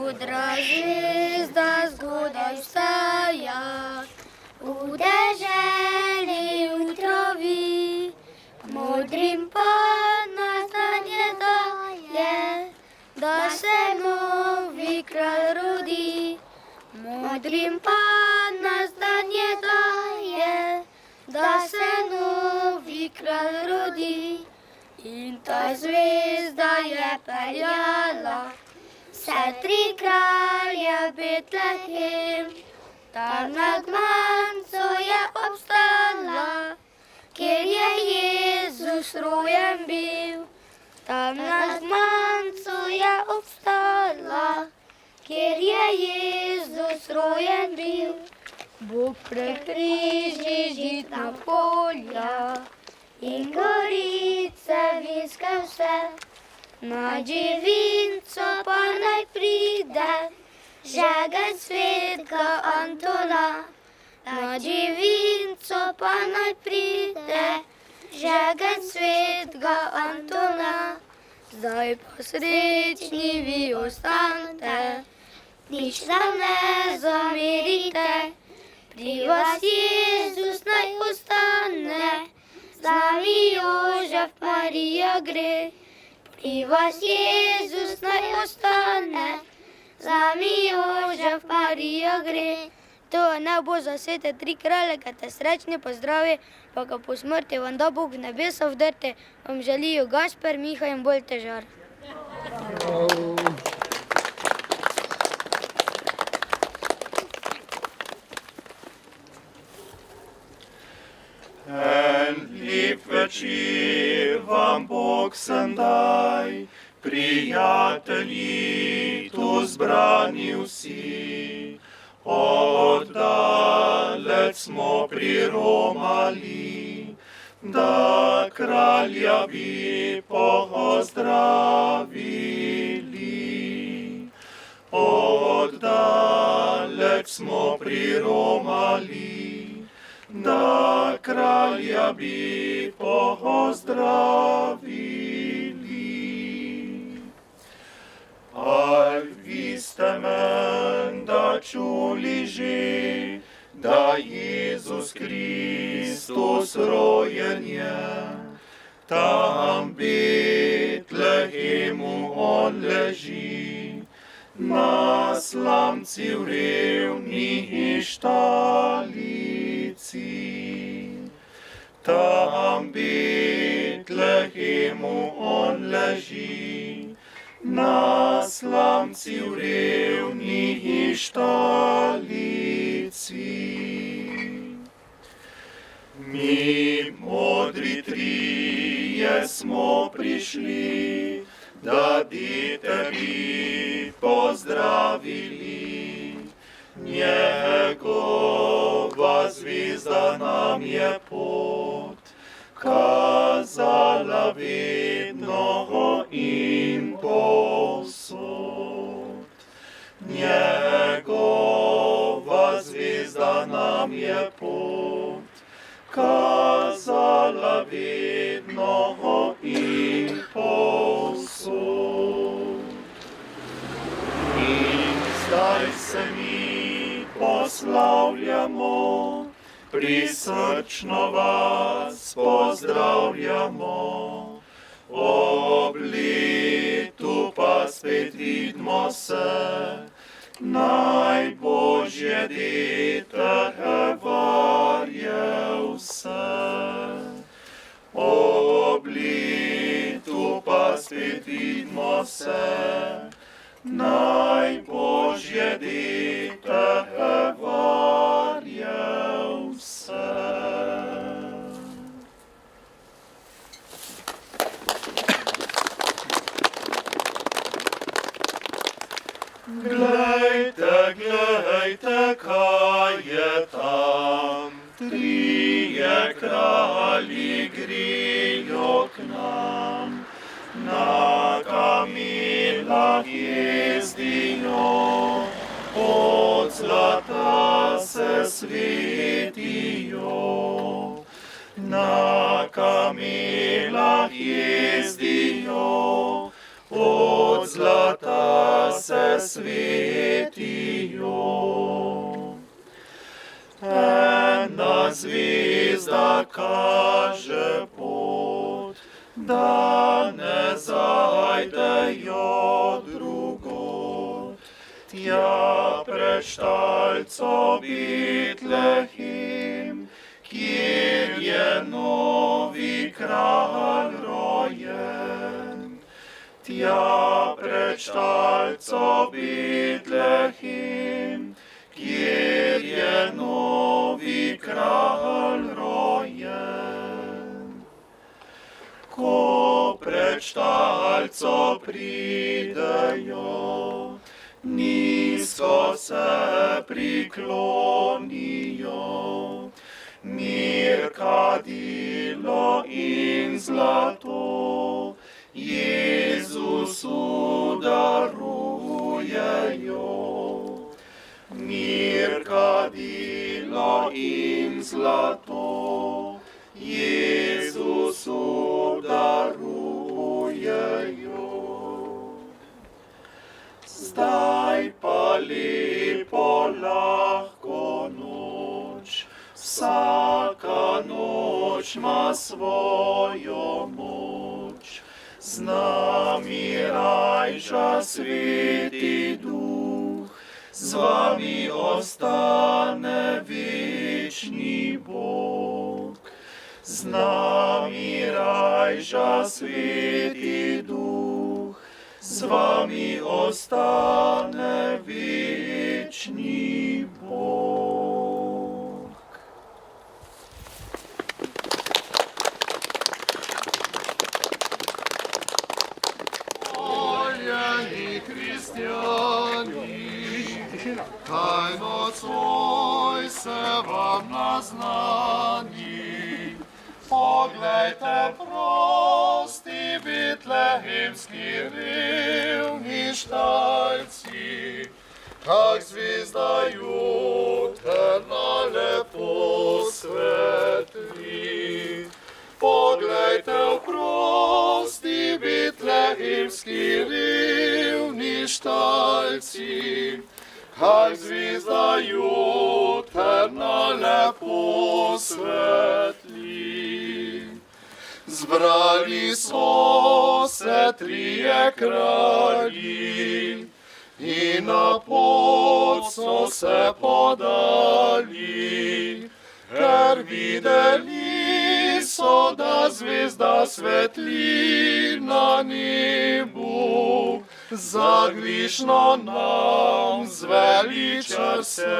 Мудра звезда згодой встая, у дежелі у траві, мудрим Пан назнання дає, да се новий край роди. Мудрим Пан назнання дає, да се новий край роди. І та звезда є паяла, все три краля Бетлехем, там над манцою обстала, кир'я Єзус роєм бив. Там над манцою обстала, кир'я Єзус роєм бив. Бог прикрижі жит на поля, і горіться війська все. На дівінцо Пана й прийде, жегать свідка Антона. На дівінцо Пана й прийде, жегать свідка Антона. Здай посеред ніві останьте, ніч нам не замірійте. При вас Єзус най остане, з нами Йожеф, Марія гри. При вас Єзус най остане, з нами Йожеф, Марія гри. То небо засите три кралика та сречне поздрави, поки по смерті вам да Бог в небеса вдерте, вам жалію Гаспер, Міха і Больтежар. Endlich вечір вам Бог сендай, приятелі ту збрані усі, отдалець мо приромалі, да краляві поздравили. Отдалець мо приромалі, да краляві поздравили. Аль вісте мен, да чули жи, да Ісус Христос роєн є. Там Бетлехему он лежить, на сланці в рівній шталиці. Там Бетлехему он лежить, на сланці в рівній шталиці. Ми, мудрі тріє, смо прийшли, да тобі поздравили. Негова звізда нам є под, казала видного їм посуд. Негова звізда нам є под, казала видного їм посуд. І здай се ми пославлямо, присрчно вас поздравлямо. Обліту паспит відмо се, найбожє діте геварє все. Обліту паспит відмо се, найбожє діте геварє все. Глейте, глейте, кає там, тріє кралі гріють нам, на камілах їздіють, от злата се світіють. На камілах їздіють, od zlata se svetijo. Ena zvezda kaže pot, da ne zajdejo drugod. Tja pred štalco Betlehim, kjer je novi kralj rojen. Tja pred štalco Betlehim, kjer je novi kralj rojen. Ko pred štalco pridejo, nizko se priklonijo, mir, kadilo in zlato Jezusu darujejo. Mir, kadilo in zlato Jezusu darujejo. Zdaj pa lepo lahko noč, vsaka noč ima svojo moč. Z nami rajša Sveti Duh, z vami ostane večni Bog. Z nami rajša Sveti Duh, z vami ostane večni Bog. Voljeni kristjani, tajno svoj se vam naznani. Poglejte prosti betlehemski revni štalci, kak zvezda jutrna lepo svetli. Poglejte v prosti betlehemski revni štalci, kak zvezda jutrna lepo svetli. Zbrali so se trije kralji in na pot so se podali, ker videli so, da zvezda svetli na nebu. Zagvišno nam zveličar se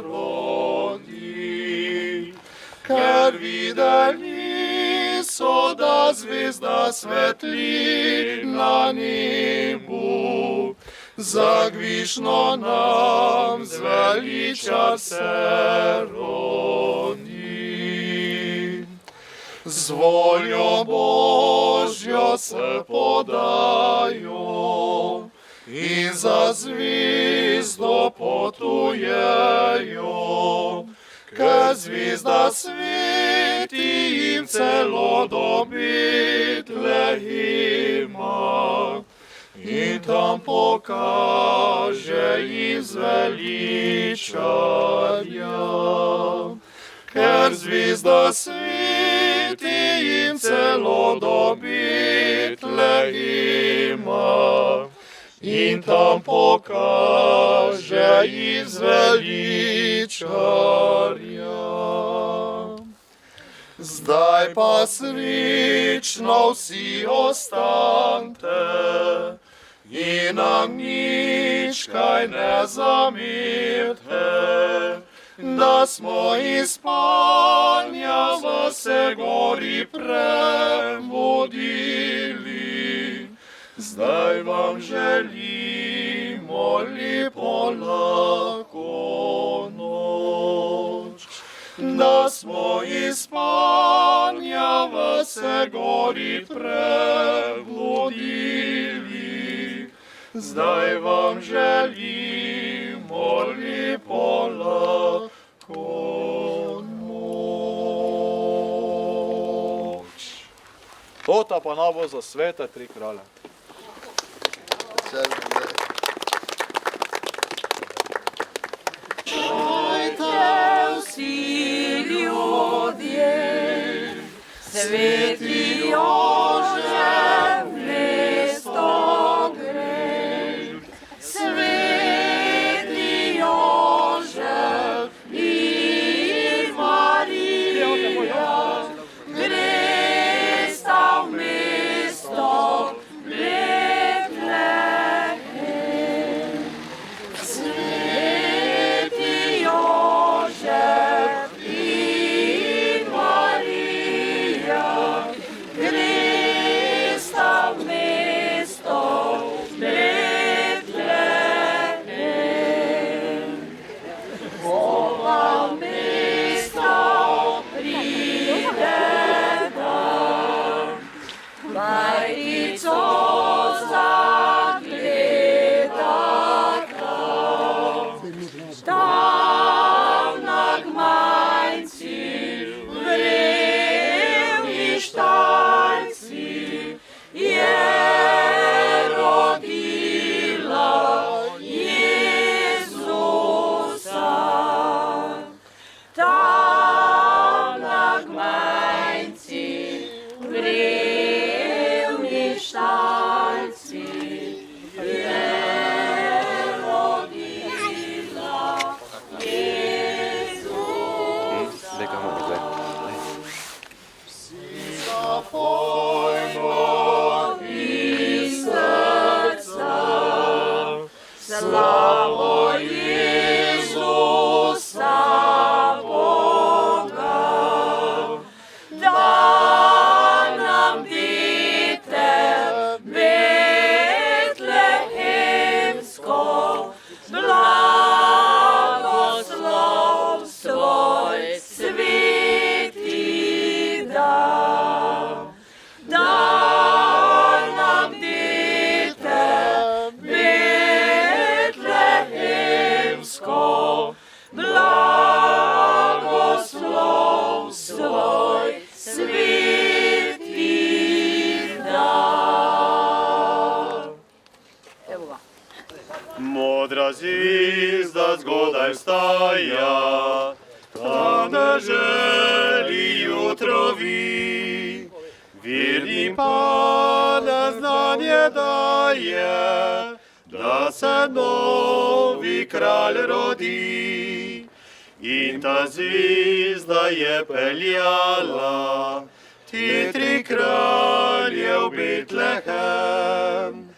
rodi, ker videli so, da zvezda svetli na nebu. Zagvišno nam zveličar se rodi. Z voljo Božjo se podajo in za zvezdo potujejo, ker zvezda sveti jim celo do Betlehema in tam pokaže jim zveličarja. Ker zvezda sveti jim celo do Betlehema in tam pokaže jim zveličarja. Zdaj pa srečno vsi ostanite in nam nič kaj ne zamerite, da smo iz spanja vase gori prevodili. Zdaj vam želimo lepo lahko noč, da smo iz spanja vase gori prevodili. Zdaj vam želimo lepo lahko noč. Tota pa nabo za svete tri kralje. Sveti Jožef, mesto grej, Sveti Jožef in Marija, gresta v mesto Betlehem. Sveti Jožef in Marija, gresta v mesto Betlehem. Ova mesto prideta, majtico zagledata, tam na gmajci vrevni štalci je rodila Jezusa. Tam na gmajci vrevni štalci je rodila Jezusa. Zapojmo iz srca, slavo Jezusa Boga, da nam dite betlehemsko blagoslov svoj sveti da. Daj nam dite betlehemsko blagoslov svoj sveti da. Evo ga. Modra zvizda zgodaj vstaja, ta ne želi jutro vi. Vernim pa na znanje daje, da se novi kralj rodi. In ta zvizda je peljala ti tri kralje v Betlehem.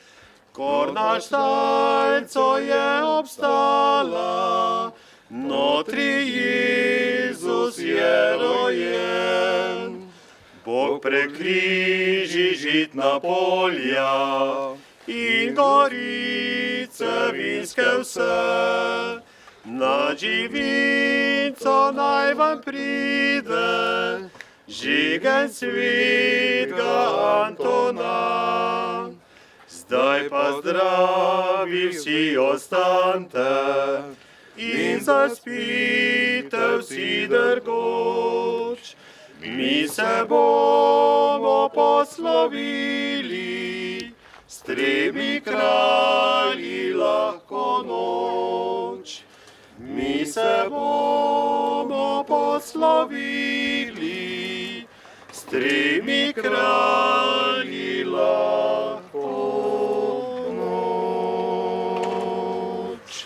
Kor naš stalco je obstala, notri Jezus je rojen. Bog prekriži žitna polja in gorice vinske vse. Na živinco naj vam pride, žigen svetega Antona. Zdaj pa zdravi vsi ostanite in zaspite vsi drgoč. Mi se bomo poslovili, s tremi kralji lahko noč. Mi se bomo poslovili, s tremi kralji lahko noč.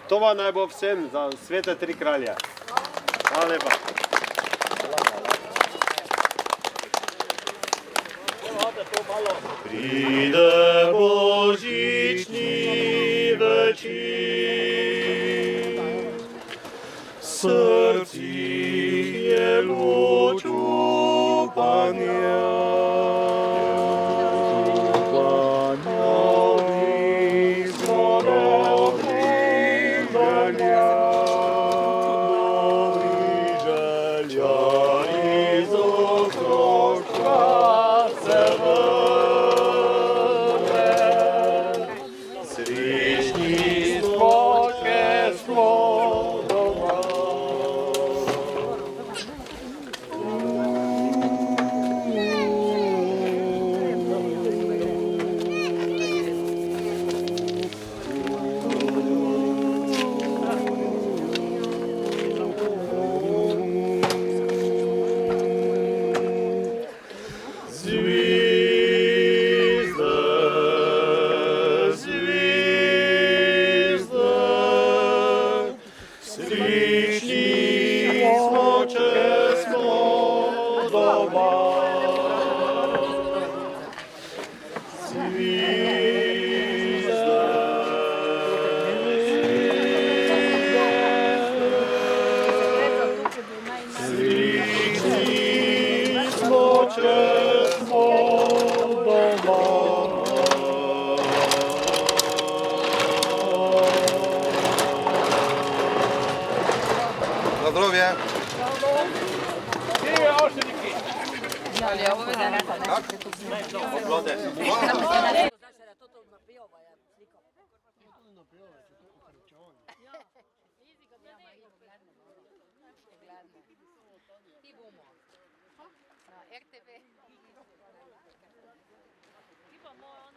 To vam naj bo vsem za svete tri kralje. Hvala lepa. Pride božični večer, srci je luč upanja. Novih zvonov prižanja, dobrih želja iz otroštva se vrne. Srečni smo, ker smo doma. Ali ovo je Ti bomo. Na RTV. Ti pa moj